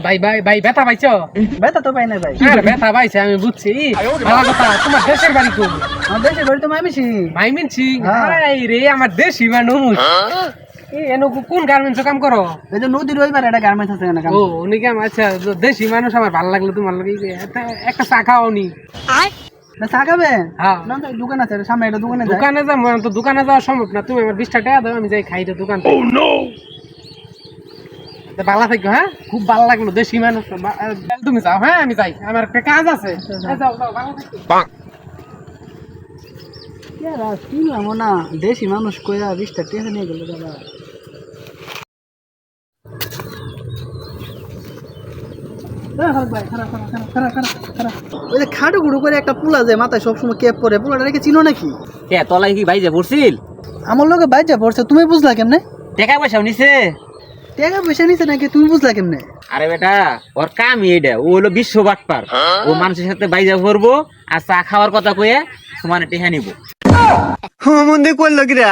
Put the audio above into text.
ভাই ভাই ভাই ব্যথা পাইছো? ব্যথা তো পাই না ভাই। আরে ব্যথা পাইছে আমি বুঝছি। ভালো কথা, তোমার দেশের বাড়ি কোন? আমার দেশের বাড়ি তো মাইমিসি। মাইমিনসিং? হ্যাঁ। হাই রে, আমার দেশি মানুষ। এনো কোন গার্মেন্টসে কাম করো? এই যে নদীর ওই পারে একটা গার্মেন্টস আছে না কাম। ও উনি কাম, আচ্ছা। দেশি মানুষ আমার ভালো লাগলো তোমার লাগে। একটা চা খাও নি? না চা খাবে? হ্যাঁ। না তো দোকান আছে সামনে, একটা দোকানে যাই। দোকানে যাবো তো, দোকানে যাওয়া সম্ভব না। তুমি আমার 20 টাকা দাও, আমি যাই খাই তো দোকান। ভালো থাকো। হ্যাঁ, খুব ভালো লাগলো দেশি মানুষ। তুমি যাও, হ্যাঁ আমি যাই, আমার একটা কাজ আছে। যাও যাও, ভালো থাকো। শুনলাম না দেশি মানুষ কইয়া 20টা টেনে নিয়ে গেল দাদা। ওই যে খাটো গুড়ো করে একটা পোলা যায় মাথায় সবসময় ক্যাপ পরে, পোলাটা রেখে চিনো নাকি? কে তলায় কি বাইজে পড়ছিল? আমার লোকে বাইজা পড়ছে, তুমি বুঝলা কেমনে? টাকা পয়সাও নিছে? টাকা পয়সা নিছে নাকি, তুমি বুঝলা কেমনে? আরে বেটা, ওর কাম এইটা। ও হলো বিশ্ব বাটপার। ও মানুষের সাথে বাইজা পড়বো আর চা খাওয়ার কথা কয়ে সমানে টেহা নিব। মন্দির করলো কিরা